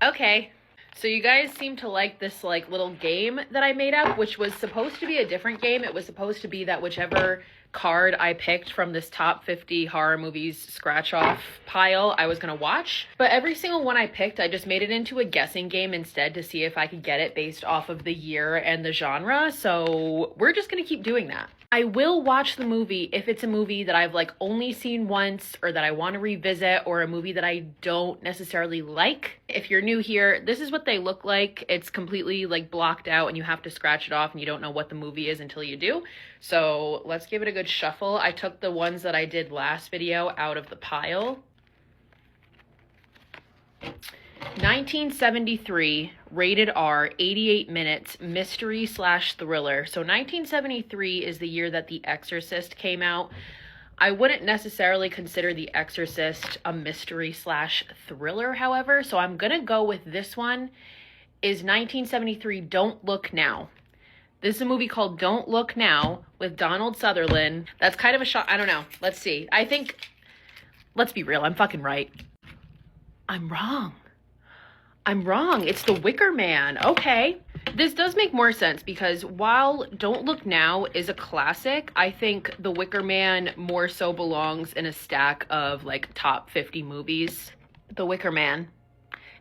Okay. So you guys seem to like this like little game that I made up, which was supposed to be a different game. It was supposed to be that whichever card I picked from this top 50 horror movies scratch off pile I was gonna watch. But every single one I picked, I just made it into a guessing game instead to see if I could get it based off of the year and the genre. So we're just gonna keep doing that. I will watch the movie if it's a movie that I've like only seen once or that I want to revisit, or a movie that I don't necessarily like. If you're new here, this is what they look like. It's completely like blocked out and you have to scratch it off and you don't know what the movie is until you do. So let's give it a good shuffle. I took the ones that I did last video out of the pile. 1973, rated R, 88 minutes, mystery slash thriller. So 1973 is the year that The Exorcist came out. I wouldn't necessarily consider The Exorcist a mystery slash thriller, however. So I'm gonna go with this one is 1973, Don't Look Now. This is a movie called Don't Look Now with Donald Sutherland. That's kind of a shock. I don't know. Let's see. I think, let's be real, I'm fucking right. I'm wrong. It's The Wicker Man. Okay. This does make more sense because while Don't Look Now is a classic, I think The Wicker Man more so belongs in a stack of like top 50 movies. The Wicker Man.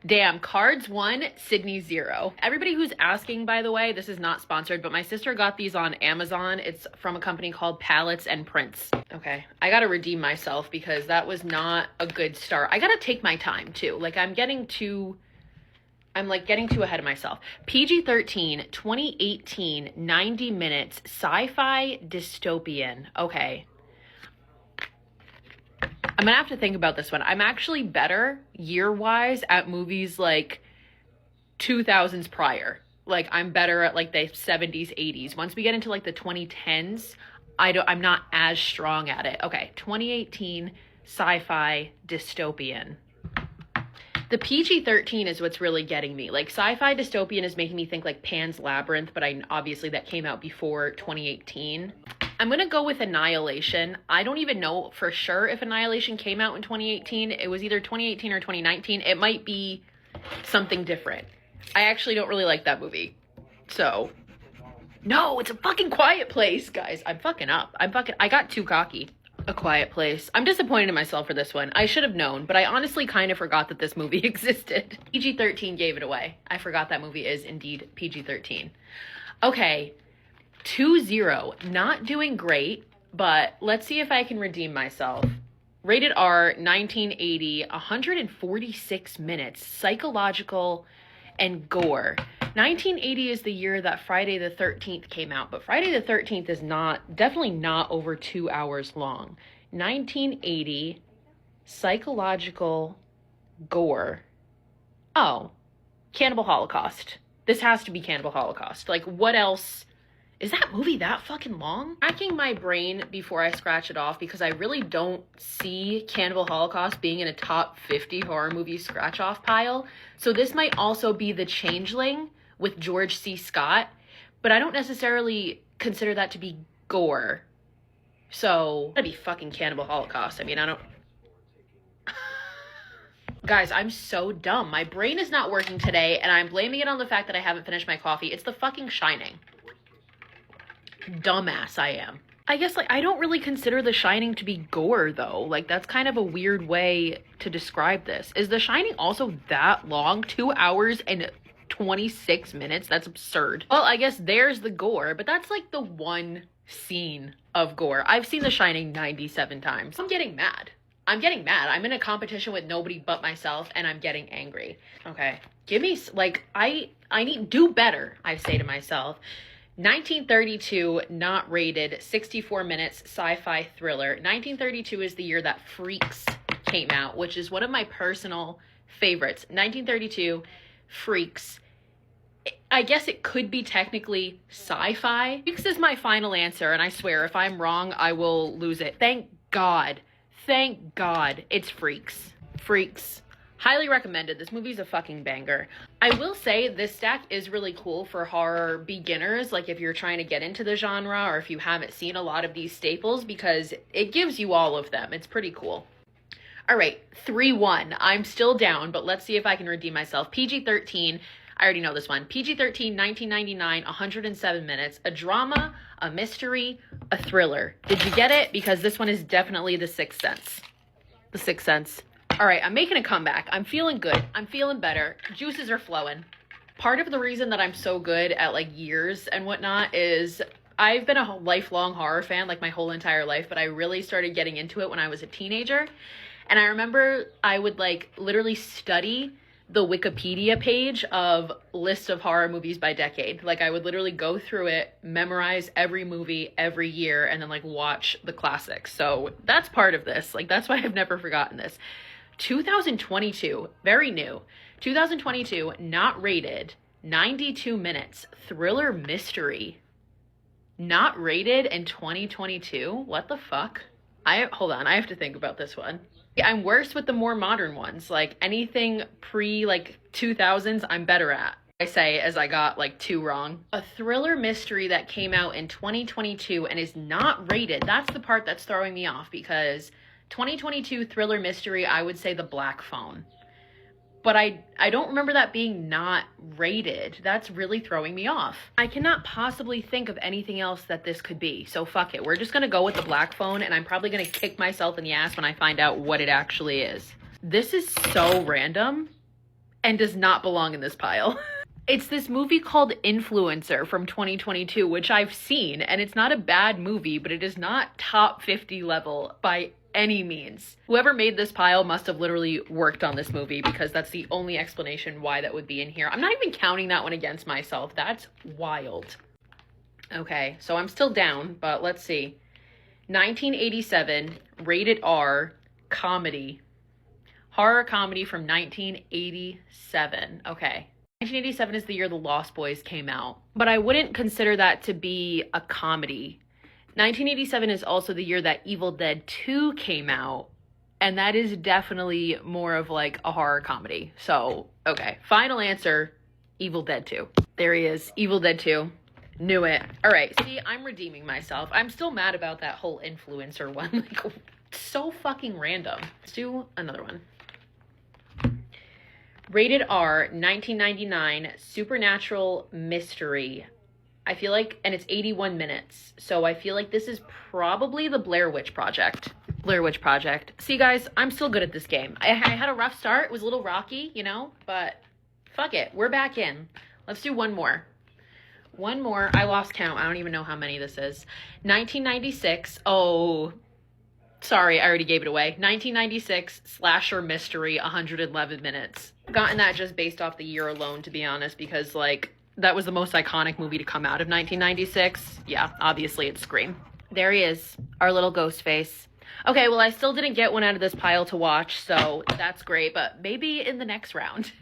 Damn, cards 1, Sydney 0. Everybody who's asking, by the way, this is not sponsored, but my sister got these on Amazon. It's from a company called Palettes and Prints. Okay, I gotta redeem myself because that was not a good start. I gotta take my time too. Like I'm getting too ahead of myself. PG-13, 2018, 90 minutes, sci-fi dystopian. Okay. I'm gonna have to think about this one. I'm actually better year-wise at movies like 2000s prior. Like I'm better at like the 70s, 80s. Once we get into like the 2010s, I'm not as strong at it. Okay, 2018 sci-fi dystopian. The PG-13 is what's really getting me. Like sci-fi dystopian is making me think like Pan's Labyrinth, but obviously that came out before 2018. I'm gonna go with Annihilation. I don't even know for sure if Annihilation came out in 2018. It was either 2018 or 2019. It might be something different. I actually don't really like that movie. So, no, it's A Fucking Quiet Place, guys. I'm fucking up. I got too cocky. A Quiet Place. I'm disappointed in myself for this one. I should have known, but I honestly kind of forgot that this movie existed. PG-13 gave it away. I forgot that movie is indeed PG-13. Okay. 2-0, not doing great, but let's see if I can redeem myself. Rated R, 1980, 146 minutes, psychological and gore. 1980 is the year that Friday the 13th came out, but Friday the 13th is definitely not over 2 hours long. 1980, psychological, gore. Oh, Cannibal Holocaust. This has to be Cannibal Holocaust. Like, what else? Is that movie that fucking long? Racking my brain before I scratch it off because I really don't see Cannibal Holocaust being in a top 50 horror movie scratch off pile. So this might also be The Changeling with George C. Scott, but I don't necessarily consider that to be gore. So, that'd be fucking Cannibal Holocaust. I mean, I don't... Guys, I'm so dumb. My brain is not working today, and I'm blaming it on the fact that I haven't finished my coffee. It's The fucking Shining. Dumbass I am. I guess like I don't really consider The Shining to be gore though. Like that's kind of a weird way to describe this. Is The Shining also that long? 2 hours and 26 minutes? That's absurd. Well, I guess there's the gore, but that's like the one scene of gore. I've seen The Shining 97 times. I'm getting mad. I'm in a competition with nobody but myself and I'm getting angry. Okay. Give me like I need do better, I say to myself. 1932, not rated, 64 minutes, sci-fi thriller. 1932 is the year that Freaks came out, which is one of my personal favorites. 1932, Freaks. I guess it could be technically sci-fi. Freaks is my final answer, and I swear if I'm wrong, I will lose it. Thank God. Thank God it's Freaks. Freaks. Highly recommended. This movie's a fucking banger. I will say this stack is really cool for horror beginners, like if you're trying to get into the genre or if you haven't seen a lot of these staples, because it gives you all of them. It's pretty cool. All right, 3-1. I'm still down, but let's see if I can redeem myself. PG-13. I already know this one. PG-13, 1999, 107 minutes. A drama, a mystery, a thriller. Did you get it? Because this one is definitely The Sixth Sense. The Sixth Sense. All right, I'm making a comeback. I'm feeling good. I'm feeling better. Juices are flowing. Part of the reason that I'm so good at like years and whatnot is I've been a lifelong horror fan like my whole entire life, but I really started getting into it when I was a teenager. And I remember I would like literally study the Wikipedia page of list of horror movies by decade. Like I would literally go through it, memorize every movie every year, and then like watch the classics. So that's part of this. Like that's why I've never forgotten this. 2022, very new. 2022, not rated, 92 minutes, thriller mystery. Not rated in 2022? What the fuck? Hold on, I have to think about this one. I'm worse with the more modern ones. Like anything pre like 2000s, I'm better at. I say as I got like 2 wrong. A thriller mystery that came out in 2022 and is not rated. That's the part that's throwing me off because 2022 thriller mystery, I would say The Black Phone. But I don't remember that being not rated. That's really throwing me off. I cannot possibly think of anything else that this could be. So fuck it. We're just gonna go with The Black Phone, and I'm probably gonna kick myself in the ass when I find out what it actually is. This is so random and does not belong in this pile. It's this movie called Influencer from 2022, which I've seen, and it's not a bad movie, but it is not top 50 level by any means. Whoever made this pile must have literally worked on this movie because that's the only explanation why that would be in here. I'm not even counting that one against myself. That's wild. Okay, so I'm still down, but let's see. 1987, rated R, comedy. Horror comedy from 1987. Okay. 1987 is the year The Lost Boys came out, but I wouldn't consider that to be a comedy. 1987 is also the year that Evil Dead 2 came out, and that is definitely more of like a horror comedy. So, okay. Final answer, Evil Dead 2. There he is, Evil Dead 2. Knew it. All right, see, I'm redeeming myself. I'm still mad about that whole influencer one. Like, so fucking random. Let's do another one. Rated R, 1999, supernatural mystery. I feel like, and it's 81 minutes. So I feel like this is probably the Blair Witch Project. Blair Witch Project. See guys, I'm still good at this game. I had a rough start. It was a little rocky, you know, but fuck it. We're back in. Let's do one more. One more. I lost count. I don't even know how many this is. 1996. Oh, sorry. I already gave it away. 1996 slasher mystery, 111 minutes. I've gotten that just based off the year alone, to be honest, because like, that was the most iconic movie to come out of 1996. Yeah, obviously it's Scream. There he is, our little ghost face. Okay, well, I still didn't get one out of this pile to watch, so that's great, but maybe in the next round.